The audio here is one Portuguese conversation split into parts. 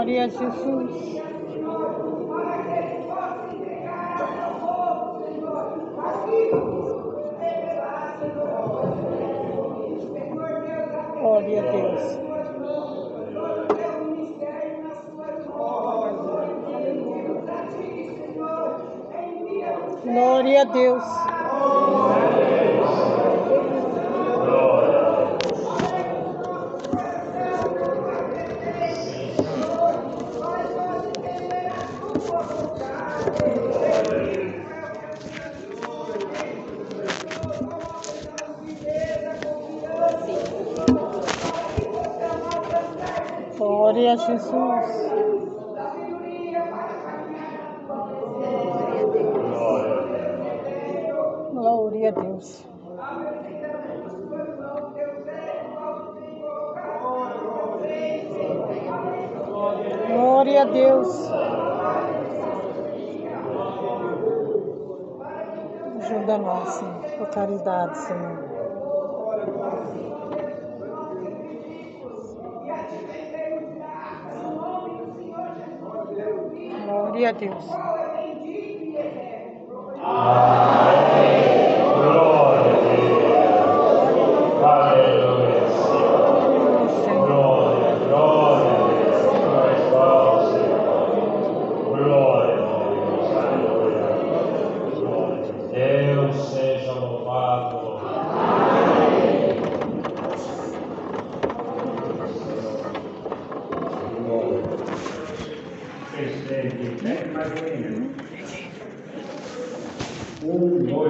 Glória a Jesus. Glória a Deus. Glória a Deus. Glória a Jesus. Glória a Deus. Glória a Deus. Ajuda nós, Senhor, por caridade, Senhor. Glória a Deus. Um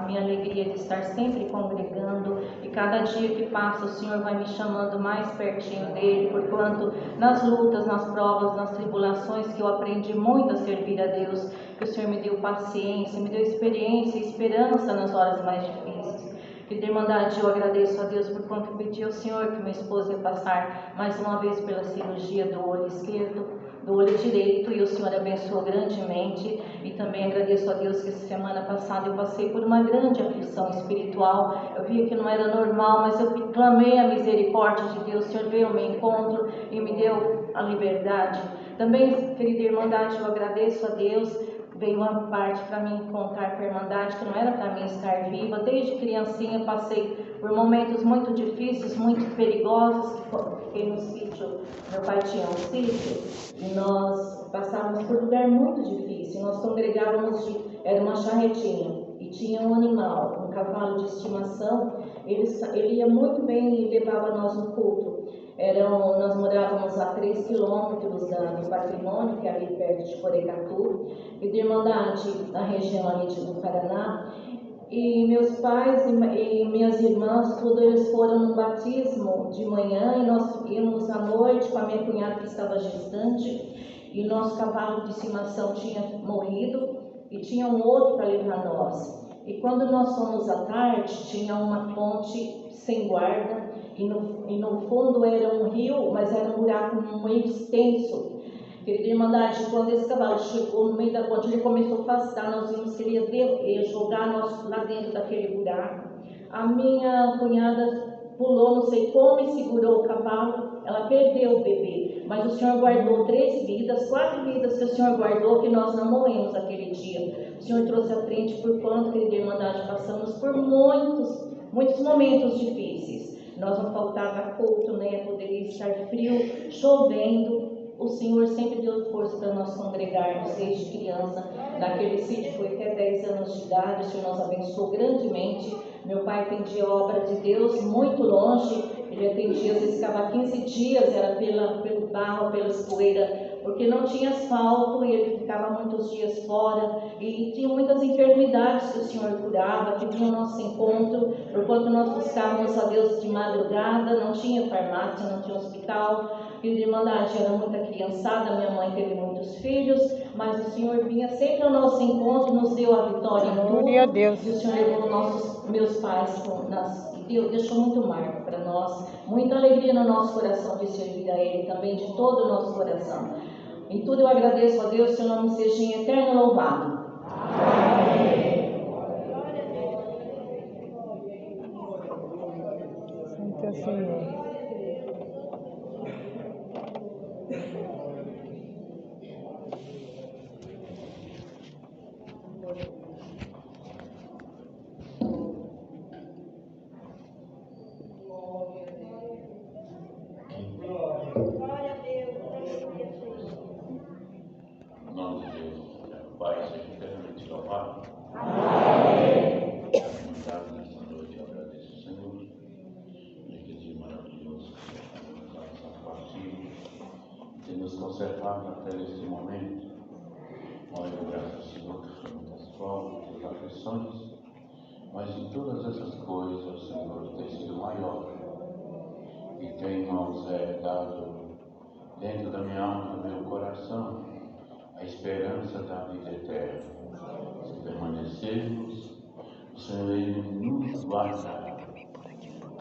minha alegria de estar sempre congregando, e cada dia que passa o Senhor vai me chamando mais pertinho dele, porquanto nas lutas, nas provas, nas tribulações que eu aprendi muito a servir a Deus, que o Senhor me deu paciência, me deu experiência e esperança nas horas mais difíceis. Querida Irmandade, eu agradeço a Deus por quanto pedi ao Senhor que meu esposo ia passar mais uma vez pela cirurgia do olho esquerdo, do olho direito, e o Senhor abençoou grandemente. E também agradeço a Deus que essa semana passada eu passei por uma grande aflição espiritual. Eu via que não era normal, mas eu clamei a misericórdia de Deus. O Senhor veio ao meu encontro e me deu a liberdade. Também, querida Irmandade, eu agradeço a Deus. Veio uma parte para mim encontrar com a Irmandade, que não era para mim estar viva. Desde criancinha passei por momentos muito difíceis, muito perigosos. Fiquei no sítio, meu pai tinha um sítio, e nós passávamos por um lugar muito difícil. Nós congregávamos, era uma charretinha, e tinha um animal, um cavalo de estimação. Ele ia muito bem e levava nós no culto. Nós morávamos a 3 quilômetros do patrimônio, que é ali perto de Porecatu, e de Irmandade, na região ali do Paraná. E meus pais e minhas irmãs, tudo, eles foram no batismo de manhã, e nós íamos à noite com a minha cunhada que estava gestante, e o nosso cavalo de estimação tinha morrido, e tinha um outro para levar nós. E quando nós fomos à tarde, tinha uma ponte sem guarda, e no fundo era um rio, mas era um buraco muito extenso. Querida Irmandade, quando esse cavalo chegou no meio da ponte, ele começou a afastar, nós vimos que ele ia jogar nós lá dentro daquele buraco. A minha cunhada pulou, não sei como, e segurou o cavalo. Ela perdeu o bebê, mas o Senhor guardou 3 vidas, 4 vidas que o Senhor guardou, que nós não morremos aquele dia. O Senhor trouxe à frente, por quanto, querida Irmandade, passamos por muitos momentos difíceis. Nós não faltava culto, né? Poderia estar frio, chovendo. O Senhor sempre deu força para nós congregarmos desde criança. Naquele sítio foi até 10 anos de idade. O Senhor nos abençoou grandemente. Meu pai atendia a obra de Deus muito longe. Ele atendia, às vezes ficava 15 dias, era pelo barro, pela poeira, porque não tinha asfalto, e ele ficava muitos dias fora, e tinha muitas enfermidades que o Senhor curava, que vinha ao nosso encontro, porquanto nós buscávamos a Deus de madrugada, não tinha farmácia, não tinha hospital. Querida Irmandade, era muita criançada, minha mãe teve muitos filhos, mas o Senhor vinha sempre ao nosso encontro, nos deu a vitória em tudo. Glória a Deus. E o Senhor levou meus pais, deixou muito marco para nós, muita alegria no nosso coração de servir a Ele, também de todo o nosso coração. Em tudo eu agradeço a Deus, seu nome seja em eterno louvado. Santo Senhor. Conservado até este momento. Olha, graças ao Senhor que foi muitas provas, muitas aflições, mas em todas essas coisas o Senhor tem sido maior e tem, irmãos, dado dentro da minha alma, do meu coração, a esperança da vida eterna. Se permanecermos, o Senhor Ele nos guardará.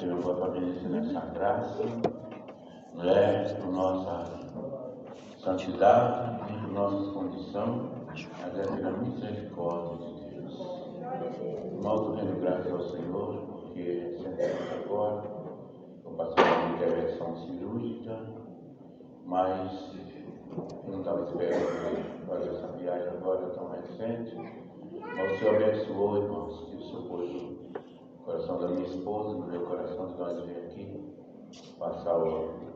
Eu vou permanecer nessa graça, por nossa santidade, em nossas condições, mas é pela misericórdia de Deus. Nós rendo graças ao Senhor, porque recentemente agora eu passei por uma intervenção cirúrgica, mas eu não estava esperando fazer essa viagem agora tão recente. Mas o Senhor abençoou, irmãos, que o Senhor pôs no coração da minha esposa, no meu coração, de nós vir aqui passar os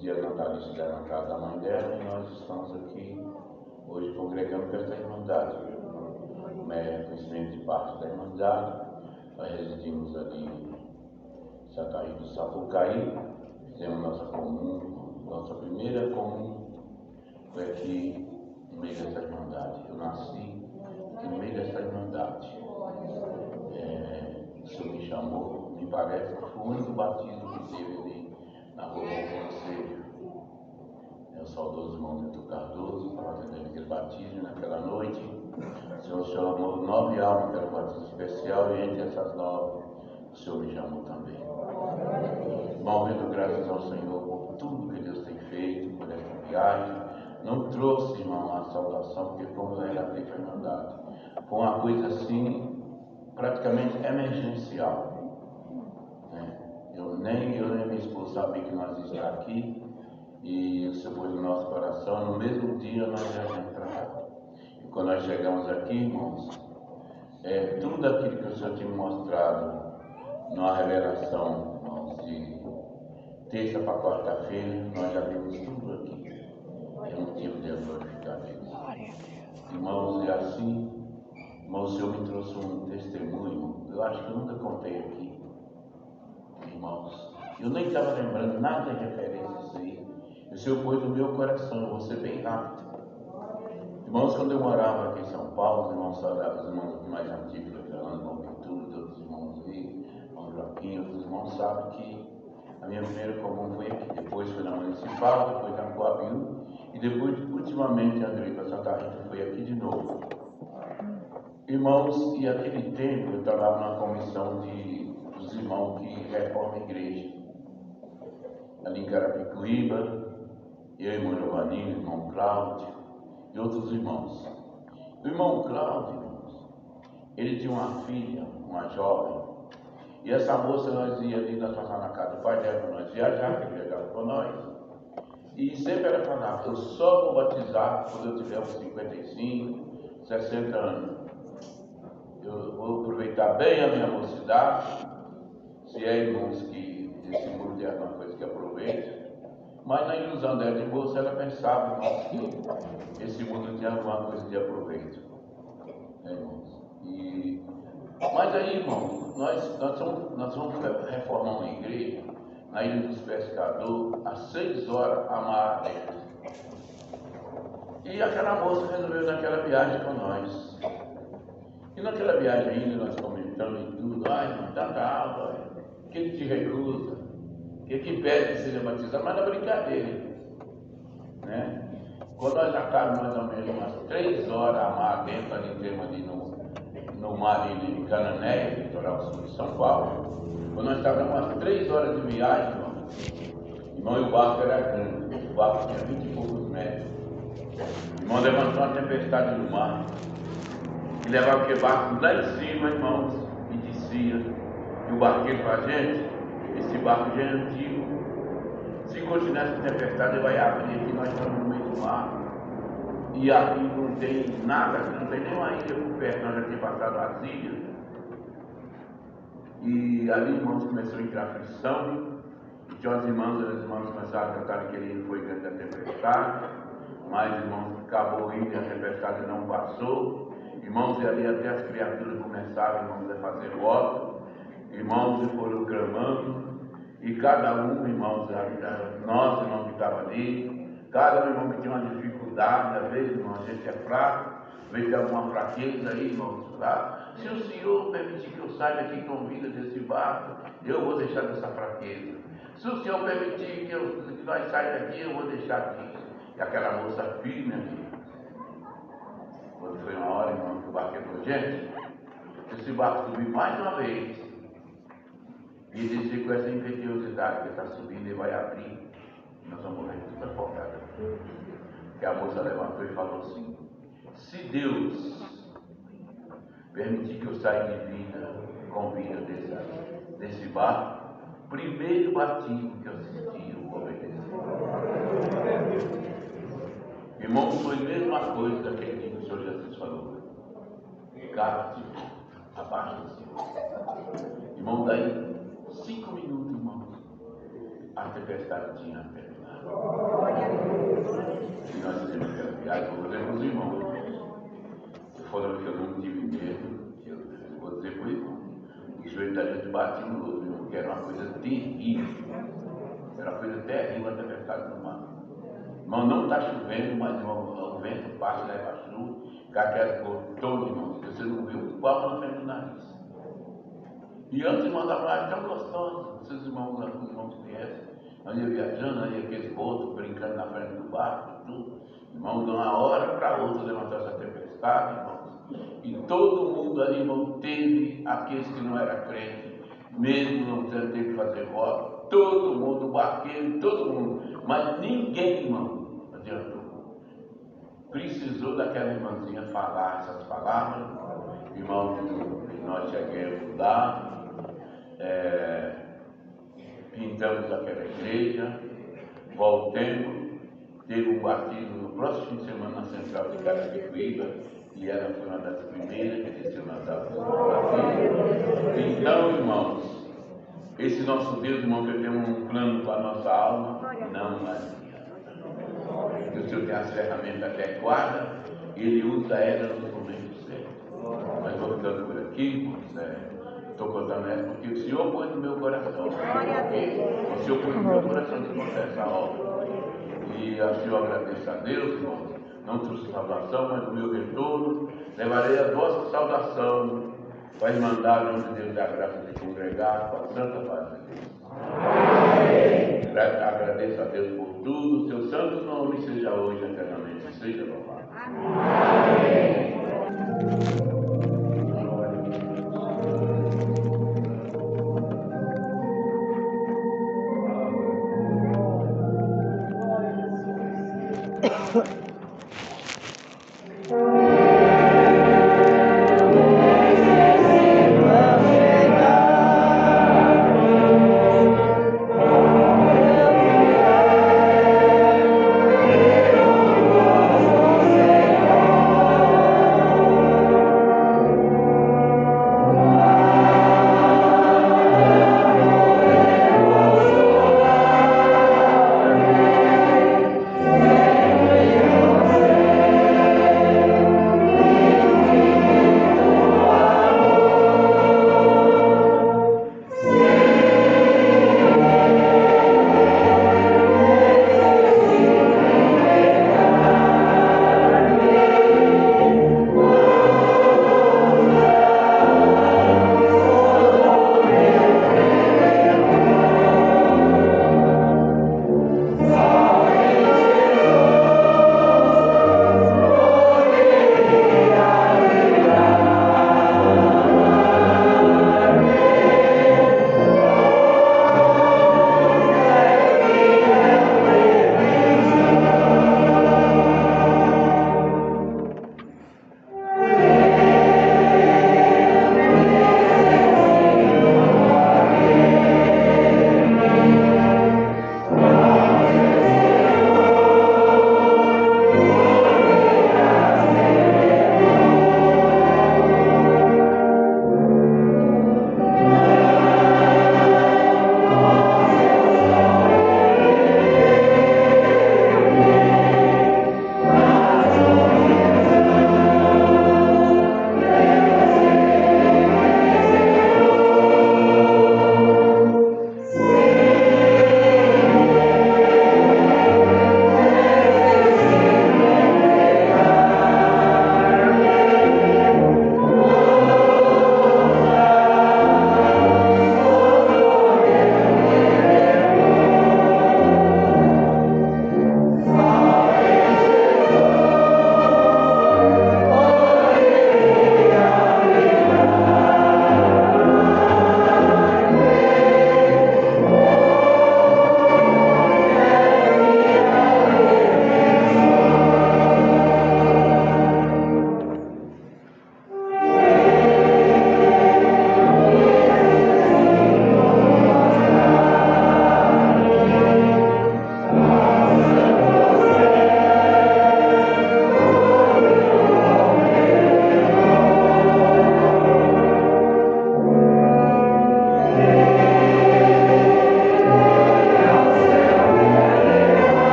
dias natalícios dela na casa da mãe dela, e nós estamos aqui hoje congregando com esta Irmandade. Conhecimento de parte da Irmandade, nós residimos ali em Sacaí do Sapucaí, fizemos nossa primeira comum foi aqui no meio dessa Irmandade. Eu nasci aqui no meio dessa Irmandade. chamou, me parece que foi o único batismo que teve ali na rua Bom Conselho. É o saudoso irmão Milton Cardoso, estava atendendo aquele batismo naquela noite. O Senhor chamou 9 almas, que era um batismo especial, e entre essas 9, o Senhor me chamou também. Irmão, rendo graças ao Senhor por tudo que Deus tem feito, por essa viagem. Não trouxe, irmão, a salvação, porque como eu relatei, foi mandado. Foi uma coisa assim, praticamente emergencial. Né? Eu nem minha esposa sabia que nós estávamos aqui, e o Senhor pôs no nosso coração. No mesmo dia nós viajamos para cá. E quando nós chegamos aqui, irmãos, tudo aquilo que o Senhor tinha mostrado numa revelação, irmãos, de terça para quarta-feira, nós já vimos tudo aqui. É motivo de glorificar a Deus. Irmãos, é assim, irmãos, o Senhor me trouxe um testemunho, eu acho que eu nunca contei aqui. Irmãos, eu nem estava lembrando nada de referência a isso aí. O Senhor pôs no meu coração, eu vou ser bem rápido. Irmãos, quando eu morava aqui em São Paulo, os irmãos saudáveis, os irmãos mais antigos, o irmão Pintura, outros irmãos aí, irmão Joaquim, outros irmãos sabem que a minha primeira comum foi aqui. Depois foi na Municipal, depois na Coabiú, e depois, ultimamente, Andrei para Santa Rita, foi aqui de novo. Irmãos, e aquele tempo eu trabalhava na comissão dos irmãos que reformam a igreja. Ali em Carapicuíba, eu, irmão Giovanni, irmão Cláudio e outros irmãos. O irmão Cláudio, irmãos, ele tinha uma filha, uma jovem, e essa moça nós ia ali, nós passávamos na casa do pai dela para nós viajar, que ele viajava com nós, e sempre ela falava: eu só vou batizar quando eu tiver uns 55, 60 anos. Eu vou aproveitar bem a minha mocidade, se é, irmãos, que esse mundo é alguma coisa que aproveite. Mas na ilusão dela de moça, ela pensava, irmãos, que esse mundo tinha alguma coisa de aproveito. Irmãos? Mas aí, irmãos, nós vamos reformar uma igreja na Ilha dos Pescadores, às 6 horas, a mar dentro. E aquela moça resolveu naquela viagem com nós. E naquela viagem ainda, nós comentamos e tudo: ai, irmão, tanta água, que ele te recusa, que pede que seja batizado, mas na brincadeira, né? Quando nós já estávamos mais ou menos umas 3 horas a mar dentro, ali mesmo ali no mar ali de Cananéia, litoral sul de São Paulo, quando nós estávamos umas 3 horas de viagem, irmão, e o barco era grande, o barco tinha 20 e poucos metros. O irmão levantou uma tempestade no mar, e levava aquele barco lá em cima, irmãos, e descia. E o barqueiro para a gente: esse barco já é antigo, se continuar essa tempestade vai abrir aqui, nós estamos no meio do mar, e aqui não tem nada, não tem nenhuma ilha por perto, nós já tínhamos passado as ilhas. E ali, irmãos, começou a entrar aflição, e tinha as irmãs começaram a cantar que ele foi dentro da tempestade, mas, irmãos, acabou indo e a tempestade não passou. Irmãos, e ali até as criaturas começaram, irmãos, a fazer voto, irmãos, e foram clamando, e cada um, irmãos, nós, irmãos, que estavam ali, cada um, irmão, que tinha uma dificuldade, às vezes, irmão, a gente é fraco, às vezes tem alguma fraqueza aí, irmãos, tá? Se o Senhor permitir que eu saia daqui com vida desse barco, eu vou deixar dessa fraqueza. Se o Senhor permitir que nós saímos daqui, eu vou deixar aqui. E aquela moça firme aqui. Quando foi uma hora, irmão, que o barco falou: gente, se esse barco subir mais uma vez e descer com essa impetuosidade que está subindo, ele vai abrir, nós vamos morrer tudo afogado. E a moça levantou e falou assim: se Deus permitir que eu saia de vida, com vida desse barco, primeiro batismo que eu assisti, eu vou obedecer. Irmão, foi a mesma coisa daquele dia que o Senhor Jesus falou: ficar abaixo do Senhor. Irmão, daí 5 minutos, irmão, a tempestade tinha terminado. E nós fizemos aquela viagem, vou dizer para os irmãos, se for que eu não tive medo, eu vou dizer para o irmão, o joelho da gente batia no outro, irmão, que era uma coisa terrível. Era uma coisa terrível a tempestade no mar. Irmão, não está chovendo, mas irmão, o vento passa, leva a chuva, com aquelas gotonas, irmão, que você não vê o palmo na frente do nariz. E antes de mandar lá, tão gostoso. Vocês irmãos conhecem. Ali viajando, ali aqueles botos brincando na frente do barco e tudo. Irmão, de uma hora para outra levantou essa tempestade, irmãos. E todo mundo ali, irmão, teve aqueles que não eram crentes, mesmo não tendo que fazer rota. Todo mundo, barqueiro, todo mundo. Mas ninguém, irmão, adiantou. Precisou daquela irmãzinha falar essas palavras. Irmão, nós chegamos lá. Pintamos aquela igreja, voltemos, teve um batismo no próximo fim de semana na central de Carapicuíba, e ela foi uma das primeiras que desceu nas águas do batismo. Então, irmãos, esse nosso Deus, irmão, que tem um plano para a nossa alma, não adianta. O Senhor tem as ferramentas adequadas, Ele usa elas no momento certo. Mas vou ficando por aqui, irmãos, estou contando essa porque o Senhor pôs no meu coração. O Senhor pôs no meu coração de contar essa obra. E assim eu agradeço a Deus, irmãos. Não trouxe salvação, mas no meu retorno levarei a vossa saudação para a Irmandade onde Deus dá a graça de congregar com a santa paz de Deus. Agradeço a Deus por tudo. Seu santo nome seja hoje eternamente. Seja louvado. Amém.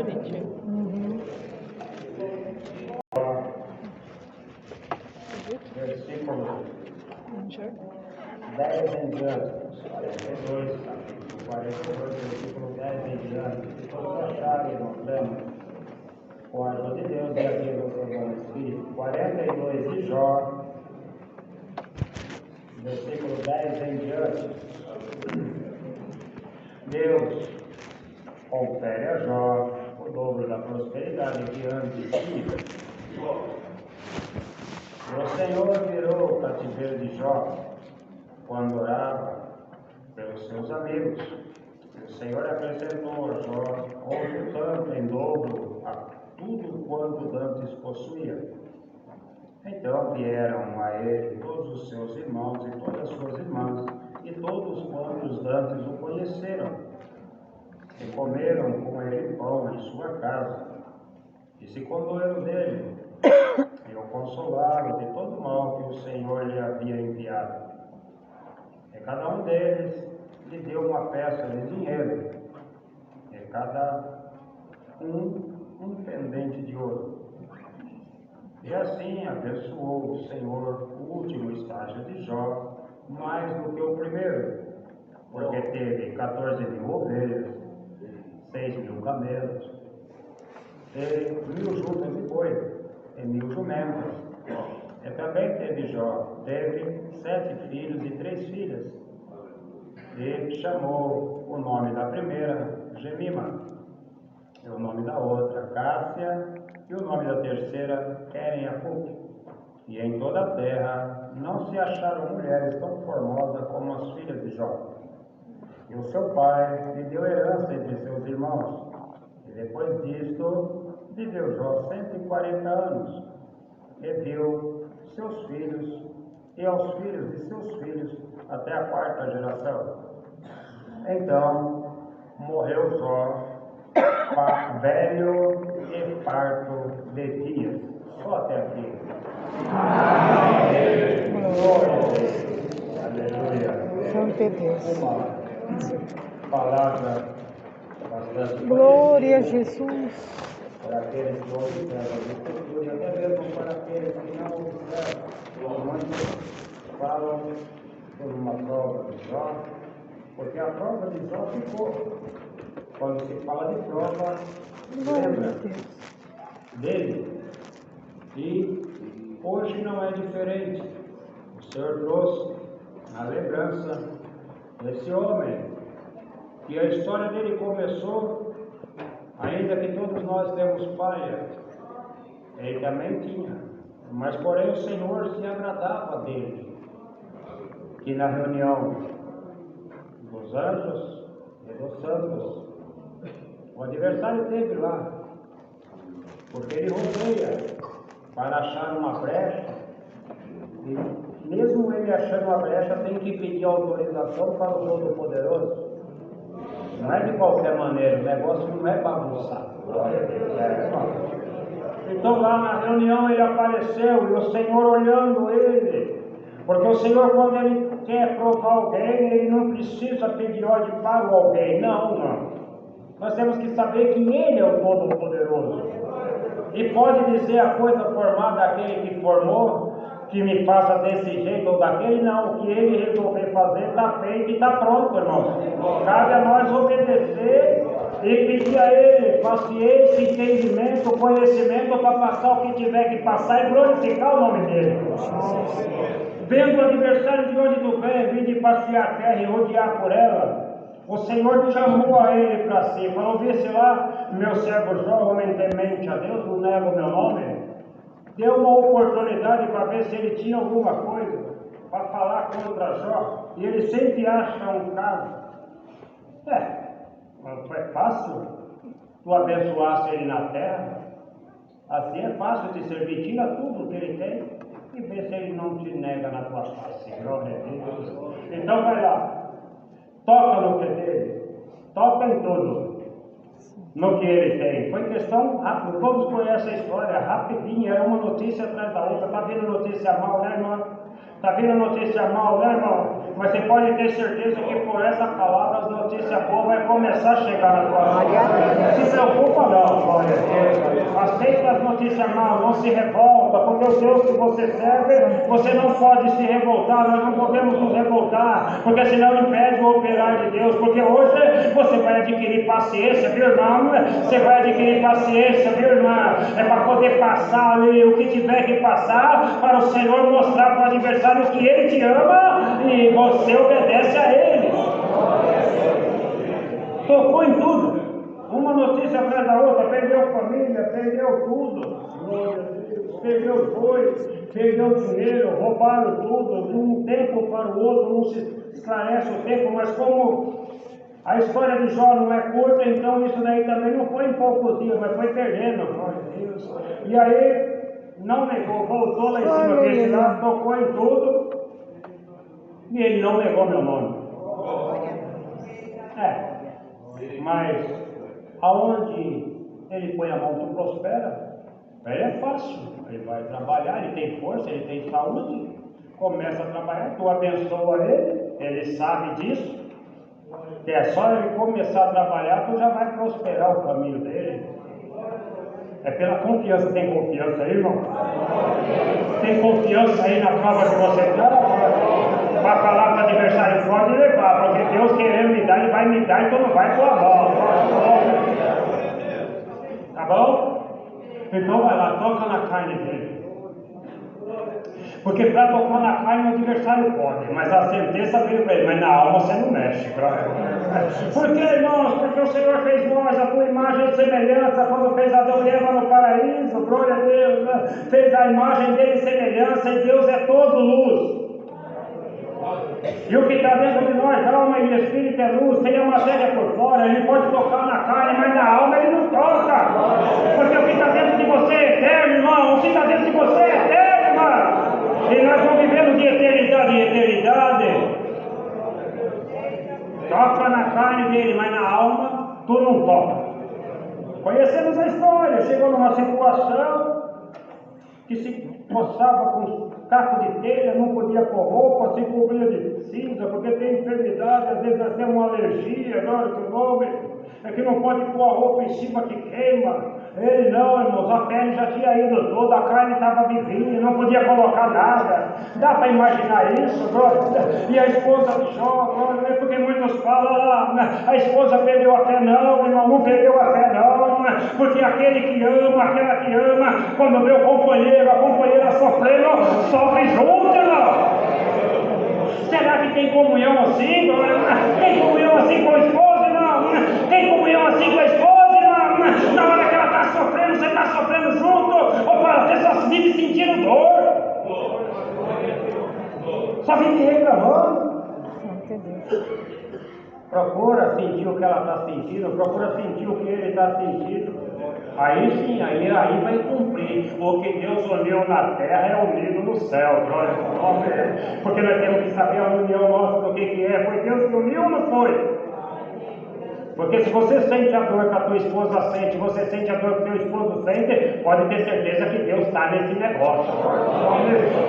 diferente. Uhum. Versículo 10 em diante, 42, capítulo 42, versículo 10 em diante. Se todos acharem, notamos, com a ajuda de Deus e a vida do seu bom Espírito. 42 de Jó, versículo 10 em diante. Deus confere a Jó o dobro da prosperidade que antes tinha. O Senhor virou o cativeiro de Jó quando orava pelos seus amigos. O Senhor acrescentou a Jó outro tanto em dobro a tudo quanto dantes possuía. Então vieram a ele todos os seus irmãos e todas as suas irmãs, e todos quantos dantes o conheceram, e comeram com ele pão em sua casa, e se condoeram dele, e o consolaram de todo o mal que o Senhor lhe havia enviado. E cada um deles lhe deu uma peça de dinheiro, e cada um pendente de ouro. E assim abençoou o Senhor o último estágio de Jó, mais do que o primeiro, porque teve 14.000 ovelhas, 6.000 camelos, e 1.000 jutas de boi, e 1.000 jumentas. E também teve Jó, teve 7 filhos e 3 filhas. E chamou o nome da primeira Gemima, e o nome da outra Cássia, e o nome da terceira Queren-Apuc. E em toda a terra não se acharam mulheres tão formosas como as filhas de Jó. E o seu pai lhe deu herança entre seus irmãos. E depois disto, viveu Jó 140 anos. E viu seus filhos e aos filhos de seus filhos até a 4ª geração. Então morreu Jó, velho e farto de dias. Só até aqui. Glória a Deus. Aleluia. Santo é Deus. Uma palavra bastante Glória a conhecida Jesus. para aqueles que observam as Escrituras, e até mesmo para aqueles que não observam. Muitos falam por uma prova de Jó, porque a prova de Jó ficou. Quando se fala de prova, lembra dele. E hoje não é diferente. O Senhor trouxe a lembrança desse homem, que a história dele começou, ainda que todos nós temos falha, ele também tinha, mas porém o Senhor se agradava dele, que na reunião dos anjos e dos santos, o adversário esteve lá, porque ele rodeia para achar uma brecha, e mesmo ele achando uma brecha, tem que pedir autorização para o Todo-Poderoso. Não é de qualquer maneira, o negócio não é bagunçado. Então lá na reunião ele apareceu, e o Senhor olhando ele, porque o Senhor, quando ele quer provar alguém, ele não precisa pedir ordem para o alguém, não. Nós temos que saber que ele é o Todo-Poderoso. E pode dizer a coisa formada daquele que formou, que me faça desse jeito ou daquele, não. O que ele resolver fazer está feito e está pronto, irmãos. Cabe a nós obedecer e pedir a ele paciência, entendimento, conhecimento para passar o que tiver que passar e glorificar o nome dele. Vendo o adversário de onde tu vem, vir de passear a terra e rodear por ela, o Senhor chamou a ele para si, falou: vê se lá, meu servo Jó, homem temente a Deus, não nega o meu nome. Deu uma oportunidade para ver se ele tinha alguma coisa para falar contra Jó, e ele sempre acha um caso. Não é fácil tu abençoasse ele na terra, assim é fácil te servir, tira tudo que ele tem e vê se ele não te nega na tua face. Glória a Deus. Então vai lá, toca no que é dele, toca em tudo, no que ele tem. Foi questão rápida, todos conhecem a história, rapidinho, era uma notícia atrás da outra. Está vindo notícia mal, né, irmão? Está vindo notícia mal, né, irmão? Mas você pode ter certeza que por essa palavra as notícias boas vai começar a chegar na tua vida. Não se preocupa não. notícia má, não se revolta, porque o Deus que você serve, você não pode se revoltar, nós não podemos nos revoltar, porque senão impede o operar de Deus, porque hoje você vai adquirir paciência, viu, irmão? Você vai adquirir paciência, viu, irmã? É para poder passar ali o que tiver que passar, para o Senhor mostrar para o adversário que Ele te ama e você obedece a Ele. Tocou em tudo. Uma notícia atrás da outra, perdeu família, perdeu tudo, perdeu os bois, perdeu dinheiro, roubaram tudo, de um tempo para o outro, não se esclarece o tempo, mas como a história de Jó não é curta, então isso daí também não foi em poucos dias, mas foi perdendo, glória a Deus. E aí, não negou, voltou lá em cima desse lá, tocou em tudo, e ele não negou meu nome. Mas aonde ele põe a mão, tu prospera. Ele é fácil, ele vai trabalhar, ele tem força, ele tem saúde, começa a trabalhar, tu abençoa ele, ele sabe disso, que é só ele começar a trabalhar, tu já vai prosperar o caminho dele. É pela confiança. Tem confiança aí, irmão? Tem confiança aí na prova que você está? Para falar para o adversário, pode levar, porque Deus querendo me dar, Ele vai me dar, então não vai tua mão. Tá bom? Então vai lá, toca na carne dele. Porque para tocar na carne o adversário pode, mas a sentença veio para ele, mas na alma você não mexe. Por que, irmãos? Porque o Senhor fez nós a tua imagem e semelhança, quando fez Adão e Eva no paraíso, glória a Deus, né? Fez a imagem dele e semelhança, e Deus é todo luz. E o que está dentro de nós, alma e espírito, é luz, tem a matéria por fora, ele pode tocar na carne, mas na alma ele não toca. Porque o que está dentro de você é eterno, irmão, o que está dentro de você é eterno, irmão. E nós vamos vivendo de eternidade em eternidade. Toca na carne dele, mas na alma tu não toca. Conhecemos a história, chegou numa situação que se coçava com caco de telha, não podia pôr roupa, se cobria de cinza, porque tem enfermidade, às vezes nós temos uma alergia, agora que o nome é que não pode pôr a roupa em cima que queima. Ele não, irmãos, a pele já tinha ido toda, a carne estava vivinha, não podia colocar nada. Dá para imaginar isso, glória? E a esposa de Jó, glória, porque muitos falam, a esposa perdeu a fé, não, irmão, não perdeu a fé, não, porque aquele que ama, aquela que ama, quando vê o companheiro, a companheira sofrendo, sofre junto, irmão. Será que tem comunhão assim, glória? Tem comunhão assim com a esposa, não? Tem comunhão assim com a esposa, não? Na hora que ela está sofrendo, você está sofrendo junto, ou para você só vive sentindo dor. Só vive reclamando. Procura sentir o que ela está sentindo, procura sentir o que ele está sentindo. Aí sim, aí vai cumprir. O que Deus uniu na terra é unido no céu. Porque nós temos que saber a união nossa do que é. Foi Deus que uniu ou não foi? Porque se você sente a dor que a tua esposa sente, você sente a dor que o teu esposo sente, pode ter certeza que Deus está nesse negócio.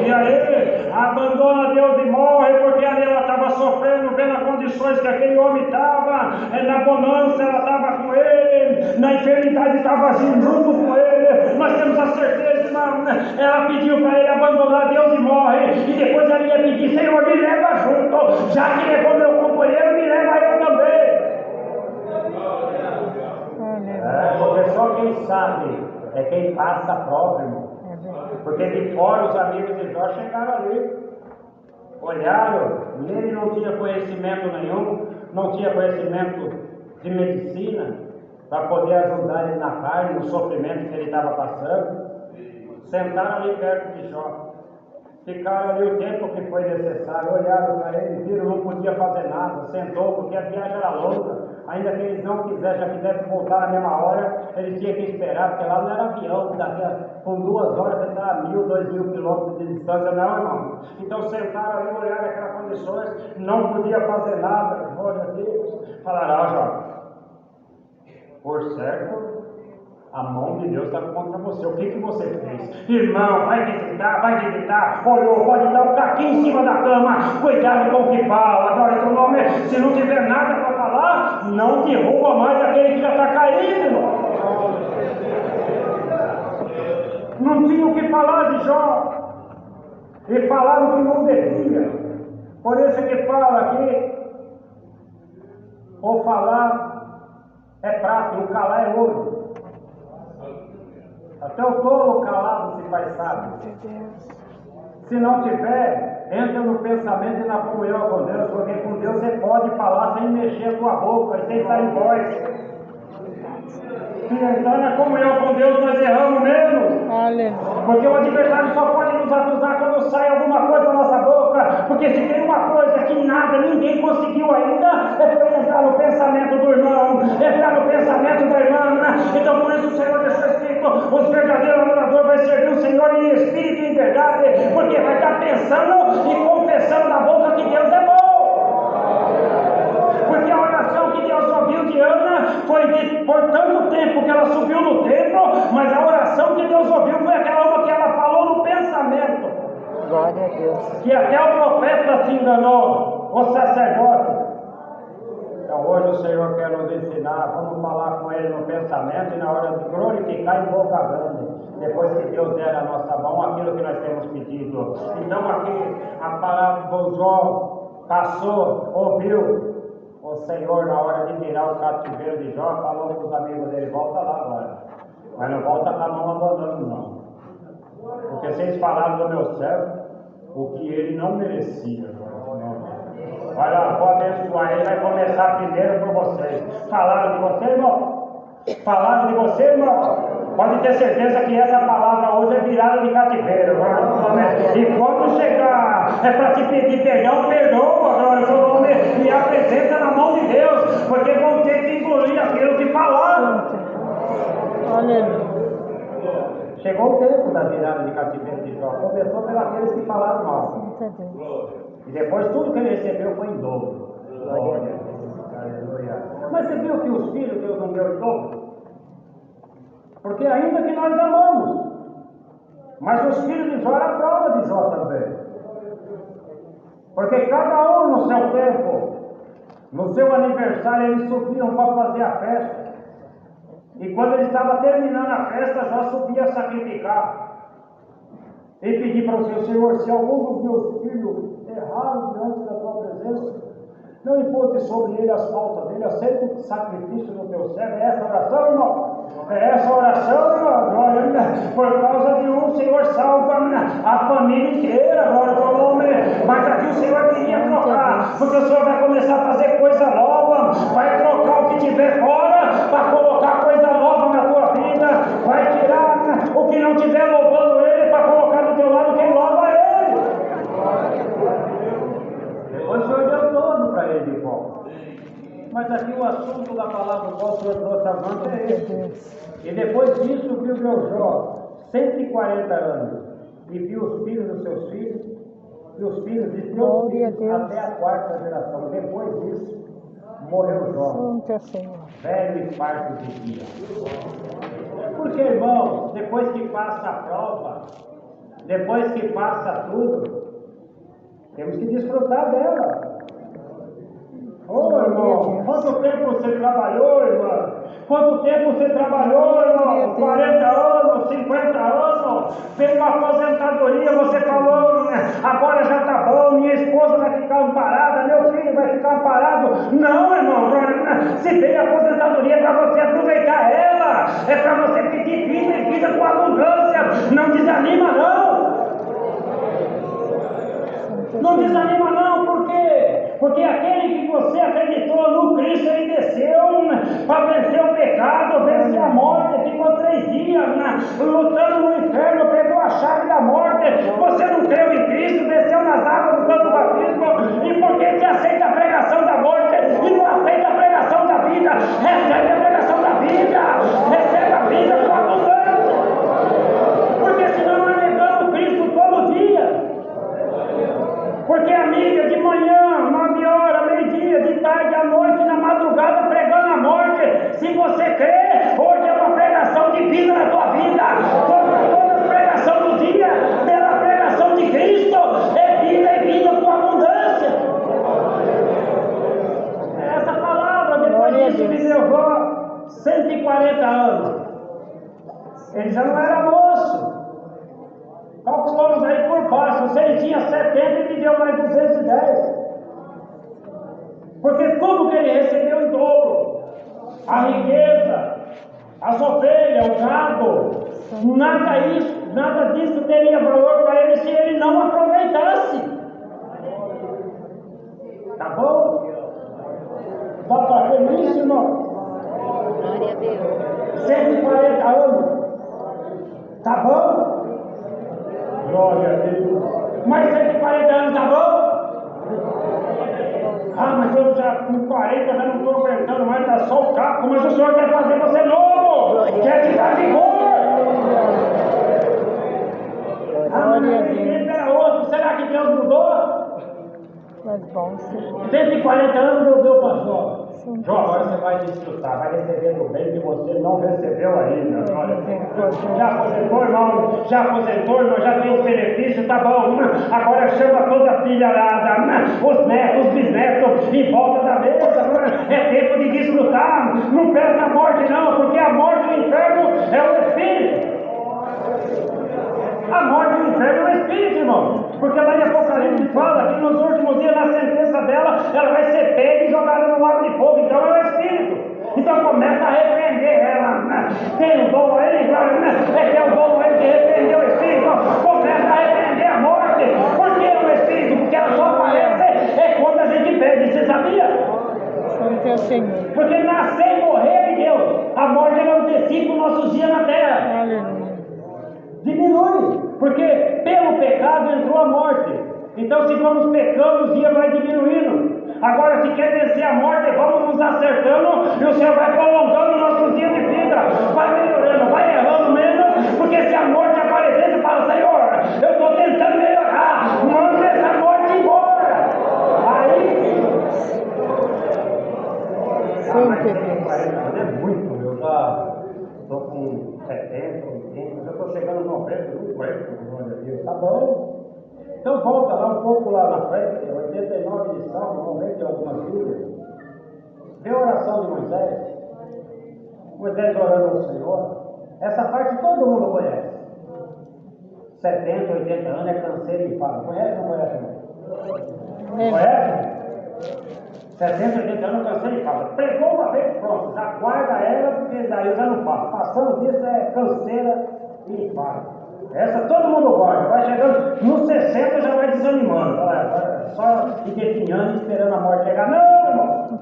E aí, abandona Deus e morre, porque ali ela estava sofrendo, vendo as condições que aquele homem estava, na bonança ela estava com ele, na enfermidade estava agindo junto com ele. Nós temos a certeza, irmão, ela pediu para ele abandonar Deus e morre, e depois ela ia pedir, Senhor, me leva junto, já que levou meu companheiro, me leva eu também. Porque só quem sabe é quem passa a prova, irmão. Porque de fora os amigos de Jó chegaram ali, olharam, e ele não tinha conhecimento nenhum, não tinha conhecimento de medicina para poder ajudar ele na carne, no sofrimento que ele estava passando. Sentaram ali perto de Jó, ficaram ali o tempo que foi necessário, olharam para ele, viram, não podia fazer nada, sentou porque a viagem era longa. Ainda que eles não já quisessem voltar na mesma hora, eles tinham que esperar, porque lá não era avião, com 2 horas você está a 1.000, 2.000 quilômetros de distância, não, irmão. Então sentaram ali, olharam aquelas condições, não podia fazer nada, glória a Deus. Falaram, Jó, por certo, a mão de Deus está contra você. O que você fez? Irmão, vai visitar, olhou, pode dar um caquinho em cima da cama, cuidado com o que fala, adora teu nome, se não tiver nada para falar, não derruba mais aquele que já está caído, irmão. tinham o que falar de Jó. E falaram que não devia. Por isso que fala aqui, o falar é prata e o calar é ouro. Até o tolo calado se faz sábio. Se não tiver, entra no pensamento e na comunhão com Deus, porque com Deus você pode falar sem mexer a tua boca e sem sair voz. Se entrar na comunhão com Deus, nós erramos menos. Aleluia. Porque o adversário só pode nos acusar quando sai alguma coisa da nossa boca. Porque se tem uma coisa que nada, ninguém conseguiu ainda, é foi entrar no pensamento do irmão, entrar no pensamento da irmã. Então por isso o Senhor deixou escrito: os verdadeiros adoradores vai servir o Senhor em espírito e em verdade, porque vai estar pensando e confessando na boca que Deus é bom. Porque a oração que Deus ouviu de Ana foi por tanto tempo que ela subiu no templo, mas a oração que Deus ouviu foi aquela uma que ela falou no pensamento. Glória a Deus. Que até o profeta se enganou, o sacerdote. Então hoje o Senhor quer nos ensinar, vamos falar com Ele no pensamento e na hora de glorificar em boca grande, depois que Deus der a nossa mão aquilo que nós temos pedido. Então aqui a palavra do Jó passou, ouviu. O Senhor, na hora de tirar o cativeiro de Jó, falou para os amigos dele: volta lá agora. Mas não volta com a mão abandonando, não. Porque vocês falaram do meu servo o que ele não merecia. Vai lá, vou abençoar ele, vai começar primeiro por vocês. Falaram de você, irmão? Falaram de você, irmão? Pode ter certeza que essa palavra hoje é virada de cativeiro. E quando chegar é para te pedir perdão, perdoa agora, seu nome, e apresenta na mão de Deus, porque vão ter que engolir aquilo que falaram. Aleluia. Chegou o tempo da virada de cativeiro de Jó. Começou pelos aqueles que falaram mal. E depois tudo que ele recebeu foi em dobro. Glória a Deus. Aleluia. Mas você viu que os filhos Deus não deu em dobro? Porque ainda que nós amamos, mas os filhos de Jó eram a prova de Jó também. Porque cada um no seu tempo, no seu aniversário, eles subiam para fazer a festa. E quando ele estava terminando a festa, Jó subia a sacrificar. E pedir para o Senhor: se algum dos meus filhos erraram diante da tua presença, não impute sobre ele as faltas dele, aceita o sacrifício do teu servo. É essa oração, irmão? É essa oração, irmão? Glória, por causa de um, o Senhor salva a família inteira, glória ao nome. Mas aqui o Senhor queria trocar, porque o Senhor vai começar a fazer coisa nova, vai trocar o que tiver fora, para colocar coisa nova na tua vida, vai tirar o que não tiver louvando ele, para colocar do teu lado quem louva ele. Depois o Senhor deu todo para ele de volta. Mas aqui o assunto da palavra do qual o Senhor trouxe a mão é esse. E depois disso viveu Jó 140 anos. E viu os filhos dos seus filhos, e os filhos de seus filhos até a quarta geração. Depois disso, morreu Jó, velho e farto de dia. Porque, irmãos, depois que passa a prova, depois que passa tudo, temos que desfrutar dela. Ô irmão, quanto tempo você trabalhou, irmão? Quanto tempo você trabalhou, irmão? 40 anos, 50 anos, fez uma aposentadoria, você falou: agora já tá bom, minha esposa vai ficar amparada, meu filho vai ficar amparado. Não, irmão, se tem aposentadoria é para você aproveitar ela, é para você pedir vida e vida com abundância. Não desanima, não. Não desanima não, por quê? Porque aquele que você acreditou no Cristo, ele desceu para vencer o pecado, vencer a morte, ficou 3 dias lutando no inferno, pegou a chave da morte. Você não creu em Cristo, desceu nas águas do santo batismo, e por que você aceita a pregação da morte e não aceita a pregação da vida? Recebe a pregação da vida, recebe a vida com abundância, porque senão nós negamos Cristo todo dia. Porque a mídia de manhã, 9 horas, meio-dia, de tarde, à noite, na madrugada, pregando a morte. Se você crê, hoje é uma pregação de vida na tua vida. Toda pregação do dia, pela pregação de Cristo, é vida e vida com abundância. Essa palavra, depois disso, me levou 140 anos. Ele já não era moço. poucos foram daí por baixo. Se ele tinha 70, ele deu mais 210. Porque tudo que ele recebeu em dobro, a riqueza, as ovelhas, o gado, nada disso teria valor para ele se ele não aproveitasse. Tá bom? Dá para ter isso, irmão? Glória a Deus. 140 anos. Tá bom? Glória a Deus. Mas 140 anos tá bom? Ah, mas eu já com 40 já não estou aguentando mais, tá só o capo. Mas o Senhor quer fazer você novo. Quer te dar vigor. Ah, mas naquele tempo era outro. Será que Deus mudou? Mas bom, sim. 140 anos eu deu para Jó. Jó, agora você vai desfrutar, vai receber do bem que você não recebeu ainda. Olha, já aposentou, irmão? Já tem os benefícios, tá bom. Agora chama toda a filharada, os netos, os bisnetos, em volta da mesa. Agora é tempo de desfrutar. Não peça a morte, não, porque a morte do inferno é o Espírito. A morte do inferno é o Espírito, irmão. Porque lá em Apocalipse fala que nos últimos dias, na sentença dela, ela vai ser pega e jogada no lago de fogo. Então é o Espírito. Então começa a repreender ela. Tem o dom aí, é que é o dom aí que repreendeu o Espírito. Começa a repreender a morte. Por que o Espírito? Porque ela só aparece quando a gente pede. Você sabia? Santo é o Senhor. Porque nascer e morrer de Deus. A morte é um tecido dos nossos dias na terra. Aleluia. Diminui, porque pelo pecado entrou a morte. Então, se vamos pecando, os dias vai diminuindo. Agora, se quer vencer a morte, vamos nos acertando e o Senhor vai prolongando nossos dias de vida. Vai melhorando, vai errando menos, porque se a morte aparecer, você fala: Senhor, eu estou tentando melhorar, manda essa morte embora. Aí Santo é Deus. é muito, eu já estou com 70, 80, já estou chegando no 90, glória a Deus, tá bom? Então volta lá um pouco lá na frente, 89 de Salmo, 90 e algumas Bíblias. Vê a oração de Moisés. Moisés orando ao Senhor. Essa parte todo mundo conhece. 70, 80 anos é canseiro e enfado. Conhece ou não conhece? Não? Conhece? 70, 80 anos canseiro e fala. Pregou uma vez, pronto, já guarda ela, porque daí eu já não faço. Passando disso é canseira e enfado. Essa todo mundo guarda, vai chegando nos 60 já vai desanimando. Só endefinhando, esperando a morte chegar. Não, irmão!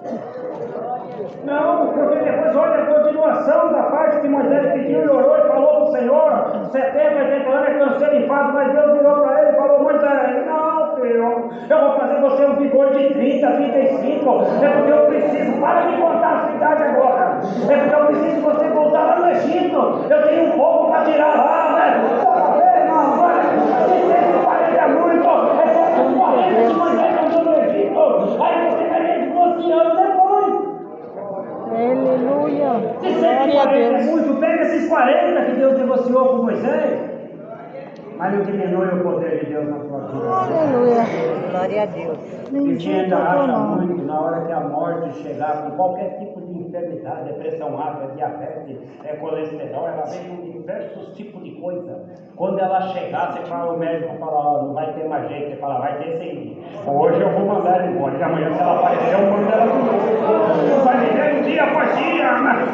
Não, porque depois olha a continuação da parte que Moisés pediu e orou e falou para o Senhor. 70, 80 anos é canseiro e enfado, mas Deus virou para ele e falou: Moisés, não, filho, eu vou fazer você um vigor de 30, 35. É porque eu preciso, para de contar a sua idade agora. É porque eu preciso que você voltar lá no Egito. Eu tenho um povo para tirar lá, né? Se 140 é muito, é só 40 que Moisés andou no Egito. Aí você vai ver 12 anos depois. Aleluia. Se Glória a 140 é Deus. muito, pega esses 40 que Deus negociou com Moisés. Mas não diminui o poder de Deus na sua vida. Aleluia. Glória a Deus. E quem ainda Bendito acha teu nome. muito na hora que a morte chegar com qualquer tipo de enfermidade, depressão ácida, diabetes, colesterol, ela vem com diversos tipos de coisa. Quando ela chegar, você fala, o médico fala: ó, não vai ter mais jeito. Você fala: vai ter sim. Hoje eu vou mandar ela embora. E amanhã, se ela aparecer, eu mando ela de novo. Vai vivendo dia após dia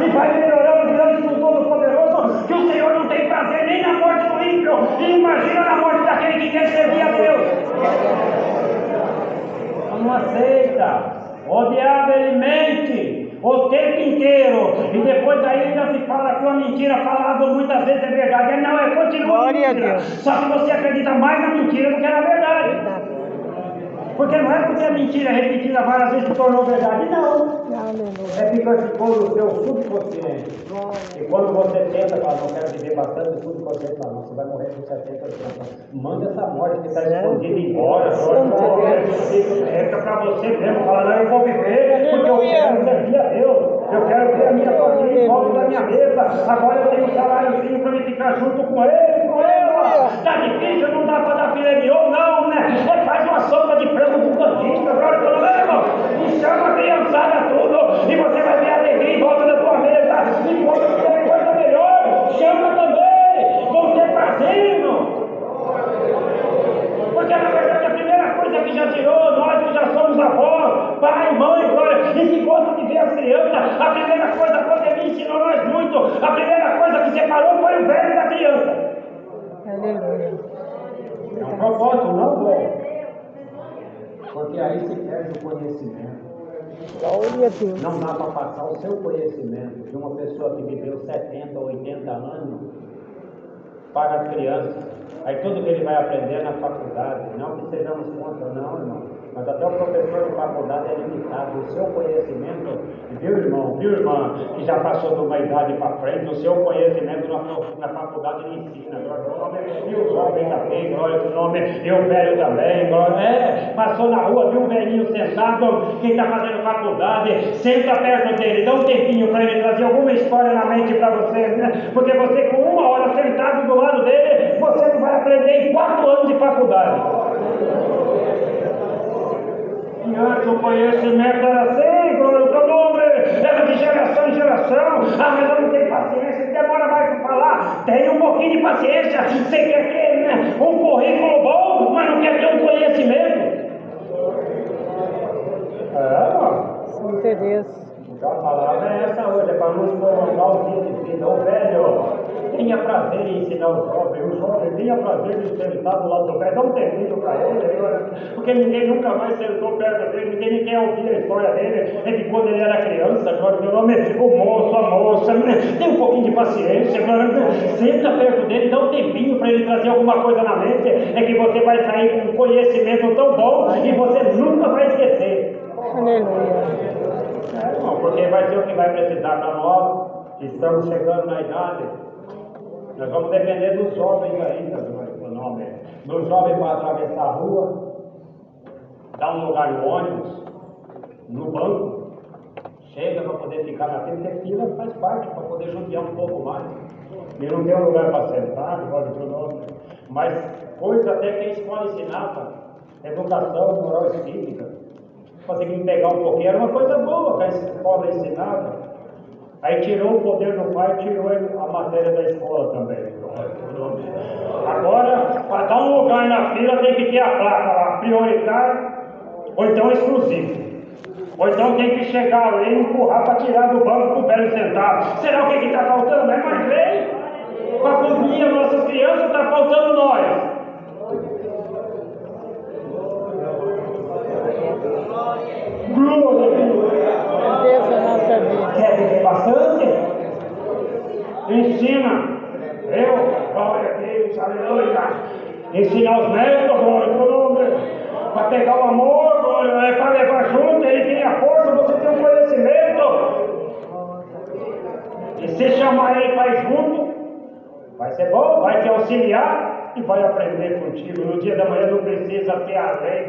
e vai melhorando diante do Todo-Poderoso, que o Senhor não tem prazer nem na morte do ímpio. E imagina na morte daquele que quer servir a Deus. Não aceita. O diabo ele mente o tempo inteiro. E depois aí ainda se fala que uma mentira falada muitas vezes é verdade. Ele não, continua Glória a mentira. Deus. Só que você acredita mais na mentira do que na verdade. Porque não é porque a mentira repetida várias vezes se tornou verdade, não. Aleluia. É porque ficou no seu subconsciente. E quando você tenta falar: não quero viver bastante, o subconsciente fala: não, você vai morrer com 70 anos. Manda essa morte que está escondida embora. Entra para você mesmo, fala: não, eu vou viver porque eu quero servir a Deus. Eu quero ver a minha família em volta da minha mesa. Agora eu tenho um saláriozinho para me ficar junto com ele, com ela. Está difícil, não dá para dar filé mignon, não, né? Faz uma sopa de frango com cantinho, agora pelo menos. E chama a criançada tudo. E você vai ver a alegria em volta da tua mesa. E quando tiver coisa melhor, chama também. Vão ter prazer, irmão. separou foi o velho da criança. Aleluia. É um propósito não bom. Porque aí se perde o conhecimento. Glória a Deus. Não dá para passar o seu conhecimento de uma pessoa que viveu 70, 80 anos para as crianças. Aí tudo que ele vai aprender na faculdade, não que sejamos contra, não, irmão. Mas até o professor de faculdade é limitado. O seu conhecimento, viu, irmã, que já passou de uma idade para frente, o seu conhecimento na faculdade ele ensina. Glória ao nome. E o jovem também, glória ao nome. E o velho também, glória. Passou na rua, viu um velhinho sentado, quem está fazendo faculdade, senta perto dele, dá um tempinho para ele trazer alguma história na mente para você, né? Porque você com 1 hora sentado do lado dele, você não vai aprender em 4 anos de faculdade. E antes o conhecimento era assim, glória ao teu nome, era de geração em geração. Ah, mas eu não tenho paciência, demora mais para falar. Tenha um pouquinho de paciência. Você quer ter, né, um currículo bom, mas não quer ter um conhecimento. Mano. Santo Deus. Então a palavra é essa hoje, é para nos prolongar o dia de vida. Ô velho, tenha prazer em ensinar o jovem tenha prazer de sentar do lado do velho, dá um tempinho para ele, porque ninguém nunca mais sentou perto dele, ninguém quer ouvir a história dele, é de quando ele era criança, agora o nome, o moço, a moça, tem um pouquinho de paciência, senta perto dele, dá um tempinho para ele trazer alguma coisa na mente, é que você vai sair com um conhecimento tão bom e você nunca vai esquecer. Aleluia. Porque vai ser o que vai precisar para nós, que estamos chegando na idade. Nós vamos depender dos jovens ainda, do nome. Do jovem para atravessar a rua, dar um lugar no ônibus, no banco, chega para poder ficar na fila, porque fila faz parte, para poder judiar um pouco mais. E não tem um lugar para sentar, igual o nome. Mas coisa até que a escola ensinava, educação, moral e cívica. Conseguir pegar um pouquinho, era uma coisa boa que a escola ensinava. Aí tirou o poder do pai, tirou a matéria da escola também. Agora, para dar um lugar na fila, tem que ter a placa lá, prioritário, ou então exclusivo. Ou então tem que chegar ali e empurrar para tirar do banco do velho sentado. Será o que está faltando? É mais lei? Para cozinhar nossas crianças, está faltando nós. Glória a Deus. Deus é nossa vida. Quer viver bastante? Ensina. Glória a Deus, aleluia. Ensinar os netos, glória ao nome. Para pegar o amor, glória, para levar junto, ele tem a força, você tem o conhecimento. E se chamar ele para ir junto, vai ser bom, vai te auxiliar. E vai aprender contigo. No dia da manhã não precisa ter a lei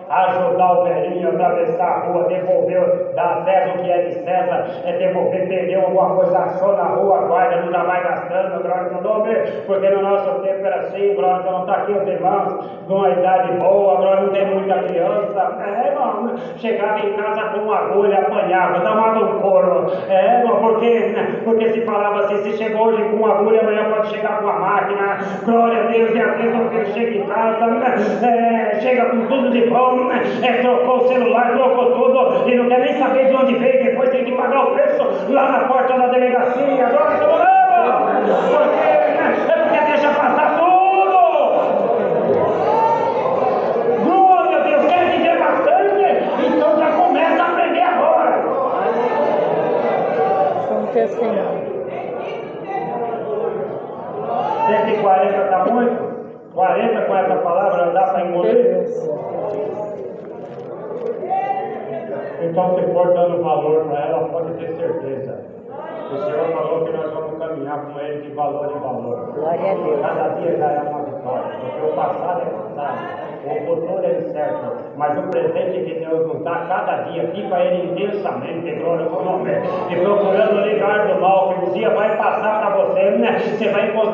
para ajudar o velhinho a atravessar a rua, devolver, dar a César o que é de César, é devolver, perdeu alguma coisa, achou na rua, guarda, não já vai gastando, glória ao nome, porque no nosso tempo era assim, glória, então não está aqui os irmãos, numa idade boa, agora não tem muita criança, irmão, chegava em casa com uma agulha, apanhava, dava um couro, irmão, porque se falava assim, se chegou hoje com uma agulha, amanhã pode chegar com uma máquina, glória a Deus. E às vezes o filho chega em casa, chega com tudo de bom, trocou o celular, trocou tudo, e não quer nem saber de onde veio, depois tem que pagar o preço lá na porta da delegacia. Agora tudo leva! Porque deixa passar tudo! Glória a Deus, quer viver bastante? Então já começa a aprender agora! Santo é Senhor. 140 está muito? 40 com essa palavra não dá para engolir? Então, se for dando valor para ela, pode ter certeza. O Senhor falou que nós vamos caminhar com Ele de valor em valor. Glória a Deus. Cada dia já é uma vitória, porque o passado é passado, o futuro é incerto, mas o presente que Deus nos dá, cada dia, viva Ele intensamente, glória ao nome, e procurando livrar do mal, que um dia vai passar para você, né? Você vai encontrar